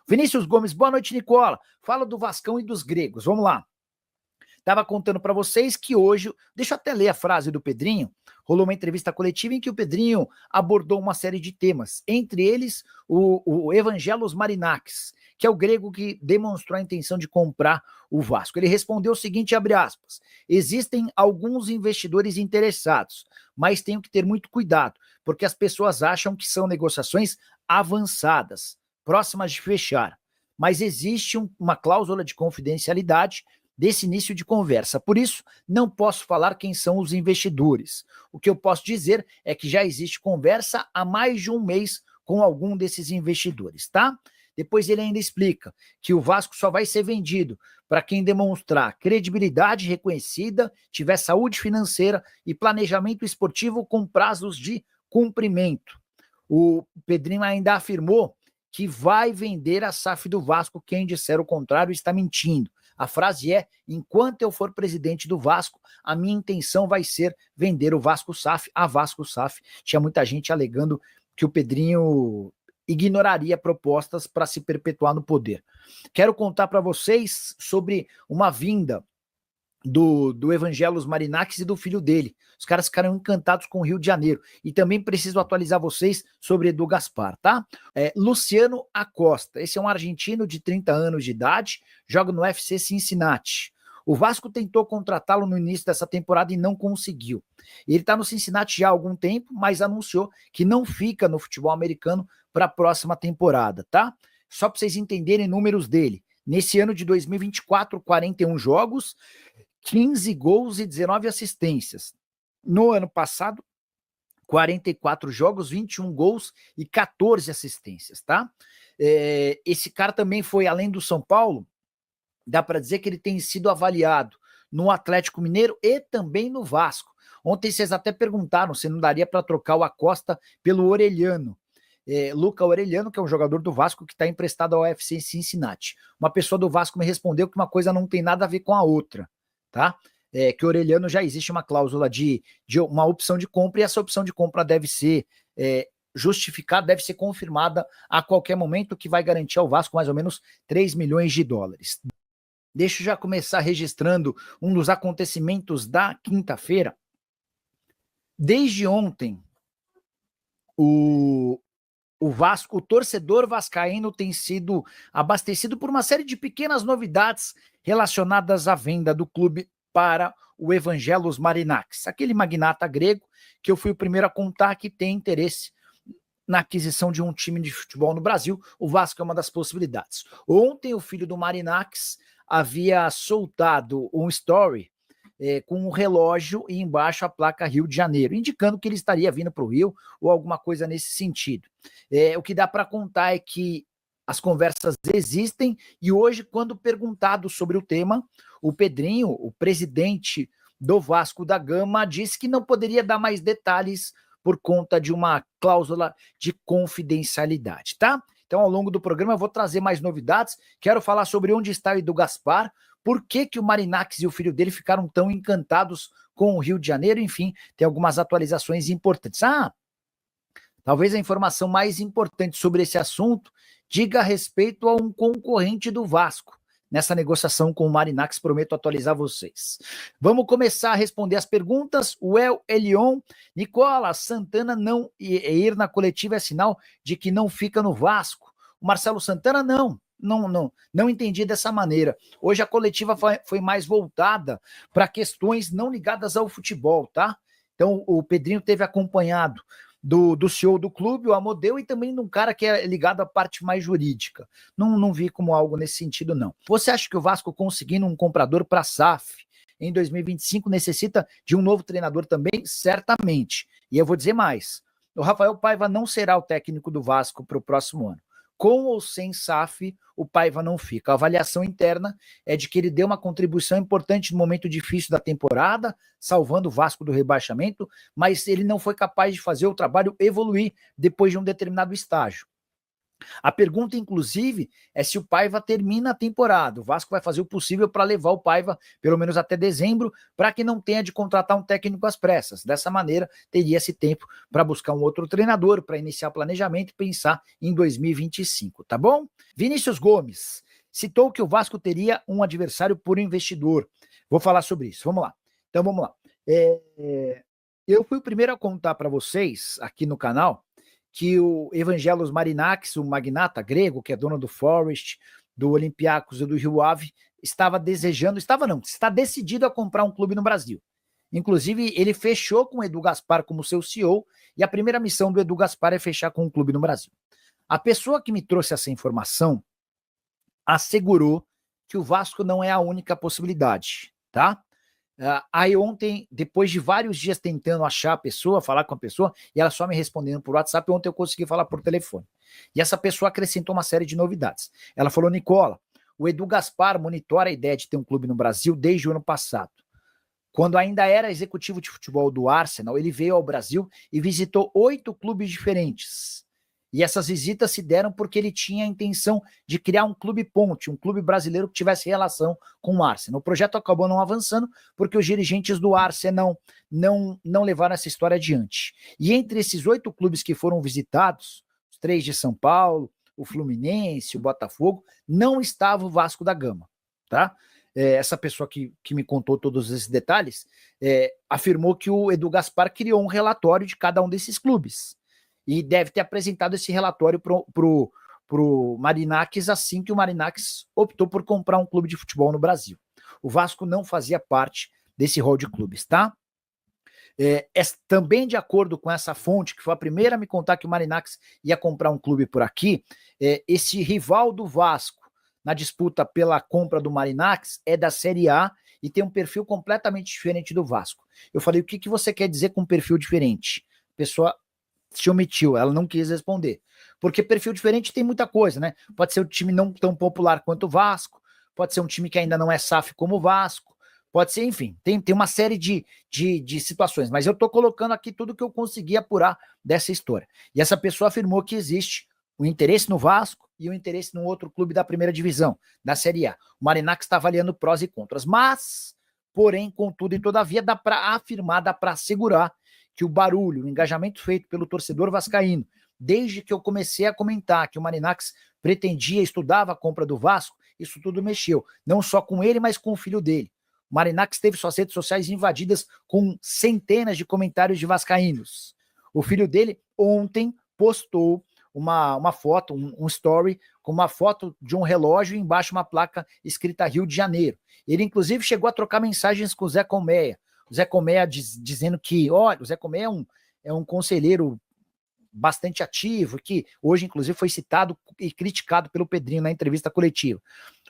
Vinícius Gomes, boa noite, Nicola. Fala do Vascão e dos gregos. Vamos lá. Estava contando para vocês que hoje, deixa eu até ler a frase do Pedrinho, rolou uma entrevista coletiva em que o Pedrinho abordou uma série de temas, entre eles o Evangelos Marinakis, que é o grego que demonstrou a intenção de comprar o Vasco. Ele respondeu o seguinte, abre aspas, existem alguns investidores interessados, mas tenho que ter muito cuidado, porque as pessoas acham que são negociações avançadas, próximas de fechar, mas existe uma cláusula de confidencialidade desse início de conversa. Por isso, não posso falar quem são os investidores. O que eu posso dizer é que já existe conversa há mais de um mês com algum desses investidores, tá? Depois ele ainda explica que o Vasco só vai ser vendido para quem demonstrar credibilidade reconhecida, tiver saúde financeira e planejamento esportivo com prazos de cumprimento. O Pedrinho ainda afirmou que vai vender a SAF do Vasco. Quem disser o contrário está mentindo. A frase é, enquanto eu for presidente do Vasco, a minha intenção vai ser vender o Vasco SAF, a Vasco SAF. Tinha muita gente alegando que o Pedrinho ignoraria propostas para se perpetuar no poder. Quero contar para vocês sobre uma vinda do Evangelos Marinakis e do filho dele. Os caras ficaram encantados com o Rio de Janeiro. E também preciso atualizar vocês sobre Edu Gaspar, tá? Luciano Acosta. Esse é um argentino de 30 anos de idade, joga no FC Cincinnati. O Vasco tentou contratá-lo no início dessa temporada e não conseguiu. Ele está no Cincinnati já há algum tempo, mas anunciou que não fica no futebol americano para a próxima temporada, tá? Só para vocês entenderem números dele. Nesse ano de 2024, 41 jogos, 15 gols e 19 assistências. No ano passado, 44 jogos, 21 gols e 14 assistências, tá? Esse cara também foi, além do São Paulo, dá para dizer que ele tem sido avaliado no Atlético Mineiro e também no Vasco. Ontem vocês até perguntaram se não daria para trocar o Acosta pelo Orelhano. Luca Orelhano, que é um jogador do Vasco que está emprestado ao UFC Cincinnati. Uma pessoa do Vasco me respondeu que uma coisa não tem nada a ver com a outra, tá? Que o Orelhano já existe uma cláusula de uma opção de compra e essa opção de compra deve ser justificada, deve ser confirmada a qualquer momento, que vai garantir ao Vasco mais ou menos 3 milhões de dólares. Deixa eu já começar registrando um dos acontecimentos da quinta-feira. Desde ontem, o Vasco, o torcedor vascaíno tem sido abastecido por uma série de pequenas novidades relacionadas à venda do clube para o Evangelos Marinakis, aquele magnata grego que eu fui o primeiro a contar que tem interesse na aquisição de um time de futebol no Brasil. O Vasco é uma das possibilidades. Ontem o filho do Marinakis havia soltado um story com um relógio e embaixo a placa Rio de Janeiro, indicando que ele estaria vindo para o Rio ou alguma coisa nesse sentido. O que dá para contar é que as conversas existem e hoje, quando perguntado sobre o tema, o Pedrinho, o presidente do Vasco da Gama, disse que não poderia dar mais detalhes por conta de uma cláusula de confidencialidade, tá? Então, ao longo do programa, eu vou trazer mais novidades. Quero falar sobre onde está o Edu Gaspar, por que o Marinakis e o filho dele ficaram tão encantados com o Rio de Janeiro. Enfim, tem algumas atualizações importantes. Talvez a informação mais importante sobre esse assunto diga a respeito a um concorrente do Vasco. Nessa negociação com o Marinakis, prometo atualizar vocês. Vamos começar a responder as perguntas. O El Elion, Nicola, Santana não ir na coletiva é sinal de que não fica no Vasco. O Marcelo Santana, não entendi dessa maneira. Hoje a coletiva foi mais voltada para questões não ligadas ao futebol, tá? Então o Pedrinho teve acompanhado do CEO do clube, o Amodeu, e também de um cara que é ligado à parte mais jurídica. Não vi como algo nesse sentido, não. Você acha que o Vasco conseguindo um comprador para a SAF em 2025 necessita de um novo treinador também? Certamente. E eu vou dizer mais. O Rafael Paiva não será o técnico do Vasco para o próximo ano. Com ou sem SAF, o Paiva não fica. A avaliação interna é de que ele deu uma contribuição importante no momento difícil da temporada, salvando o Vasco do rebaixamento, mas ele não foi capaz de fazer o trabalho evoluir depois de um determinado estágio. A pergunta, inclusive, é se o Paiva termina a temporada. O Vasco vai fazer o possível para levar o Paiva, pelo menos até dezembro, para que não tenha de contratar um técnico às pressas. Dessa maneira, teria esse tempo para buscar um outro treinador, para iniciar o planejamento e pensar em 2025, tá bom? Vinícius Gomes citou que o Vasco teria um adversário por investidor. Vou falar sobre isso. Vamos lá. Então, vamos lá. Eu fui o primeiro a contar para vocês, aqui no canal, que o Evangelos Marinakis, o magnata grego, que é dono do Forest, do Olympiacos e do Rio Ave, está decidido a comprar um clube no Brasil. Inclusive, ele fechou com o Edu Gaspar como seu CEO, e a primeira missão do Edu Gaspar é fechar com um clube no Brasil. A pessoa que me trouxe essa informação assegurou que o Vasco não é a única possibilidade, tá? Aí ontem, depois de vários dias tentando achar a pessoa, falar com a pessoa, e ela só me respondendo por WhatsApp, ontem eu consegui falar por telefone. E essa pessoa acrescentou uma série de novidades. Ela falou: Nicola, o Edu Gaspar monitora a ideia de ter um clube no Brasil desde o ano passado. Quando ainda era executivo de futebol do Arsenal, ele veio ao Brasil e visitou 8 clubes diferentes. E essas visitas se deram porque ele tinha a intenção de criar um clube ponte, um clube brasileiro que tivesse relação com o Arsenal. O projeto acabou não avançando porque os dirigentes do Arsenal não levaram essa história adiante. E entre esses 8 clubes que foram visitados, os 3 de São Paulo, o Fluminense, o Botafogo, não estava o Vasco da Gama, tá? Essa pessoa que me contou todos esses detalhes afirmou que o Edu Gaspar criou um relatório de cada um desses clubes. E deve ter apresentado esse relatório pro Marinakis assim que o Marinakis optou por comprar um clube de futebol no Brasil. O Vasco não fazia parte desse rol de clubes, tá? Também de acordo com essa fonte, que foi a primeira a me contar que o Marinakis ia comprar um clube por aqui, esse rival do Vasco na disputa pela compra do Marinakis é da Série A e tem um perfil completamente diferente do Vasco. Eu falei: o que você quer dizer com perfil diferente? A pessoa se omitiu, ela não quis responder. Porque perfil diferente tem muita coisa, né? Pode ser um time não tão popular quanto o Vasco, pode ser um time que ainda não é SAF como o Vasco, pode ser, enfim, tem uma série de situações, mas eu tô colocando aqui tudo que eu consegui apurar dessa história. E essa pessoa afirmou que existe o interesse no Vasco e o interesse num outro clube da primeira divisão, da Série A. O Marinakis está avaliando prós e contras, mas, porém, contudo e todavia, dá para afirmar, dá para assegurar que o barulho, o engajamento feito pelo torcedor vascaíno, desde que eu comecei a comentar que o Marinakis pretendia, estudava a compra do Vasco, isso tudo mexeu, não só com ele, mas com o filho dele. O Marinakis teve suas redes sociais invadidas com centenas de comentários de vascaínos. O filho dele ontem postou uma foto, um story, com uma foto de um relógio e embaixo uma placa escrita Rio de Janeiro. Ele, inclusive, chegou a trocar mensagens com o Zé Colmeia. O Zé Colmeia dizendo que, olha, o Zé Colmeia é um conselheiro bastante ativo, que hoje, inclusive, foi citado e criticado pelo Pedrinho na entrevista coletiva.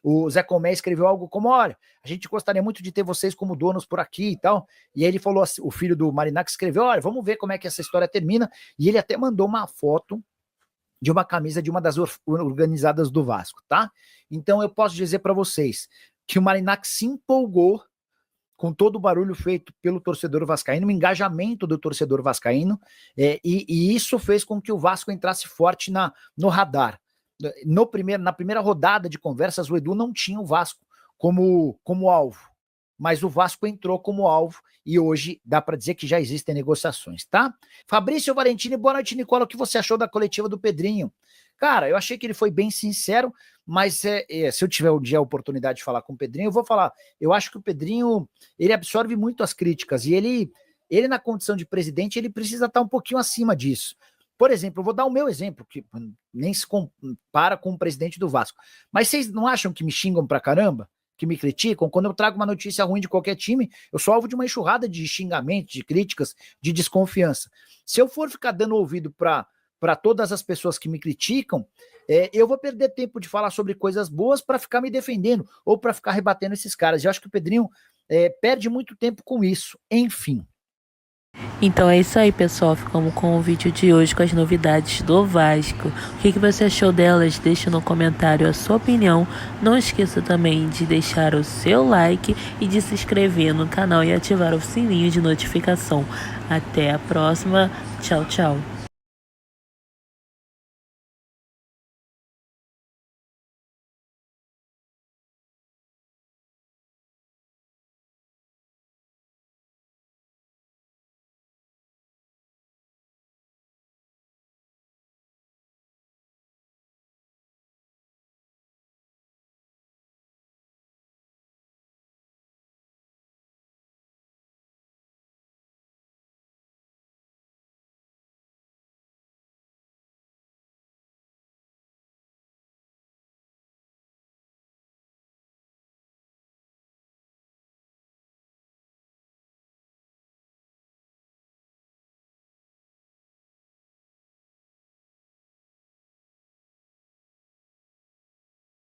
O Zé Colmeia escreveu algo como: olha, a gente gostaria muito de ter vocês como donos por aqui e tal. E aí ele falou assim, o filho do Marinakis escreveu: olha, vamos ver como é que essa história termina. E ele até mandou uma foto de uma camisa de uma das organizadas do Vasco, tá? Então eu posso dizer para vocês que o Marinakis se empolgou com todo o barulho feito pelo torcedor vascaíno, o engajamento do torcedor vascaíno, e isso fez com que o Vasco entrasse forte no radar. Na primeira rodada de conversas, o Edu não tinha o Vasco como alvo, mas o Vasco entrou como alvo e hoje dá para dizer que já existem negociações, tá? Fabrício Valentini, boa noite, Nicola. O que você achou da coletiva do Pedrinho? Cara, eu achei que ele foi bem sincero, mas se eu tiver um dia a oportunidade de falar com o Pedrinho, eu vou falar. Eu acho que o Pedrinho, ele absorve muito as críticas e ele na condição de presidente, ele precisa estar um pouquinho acima disso. Por exemplo, eu vou dar o meu exemplo, que nem se compara com o presidente do Vasco. Mas vocês não acham que me xingam pra caramba? Que me criticam? Quando eu trago uma notícia ruim de qualquer time, eu sou alvo de uma enxurrada de xingamentos, de críticas, de desconfiança. Se eu for ficar dando ouvido para todas as pessoas que me criticam, eu vou perder tempo de falar sobre coisas boas para ficar me defendendo ou para ficar rebatendo esses caras. Eu acho que o Pedrinho perde muito tempo com isso. Enfim. Então é isso aí, pessoal. Ficamos com o vídeo de hoje com as novidades do Vasco. O que você achou delas? Deixa no comentário a sua opinião. Não esqueça também de deixar o seu like e de se inscrever no canal e ativar o sininho de notificação. Até a próxima. Tchau, tchau.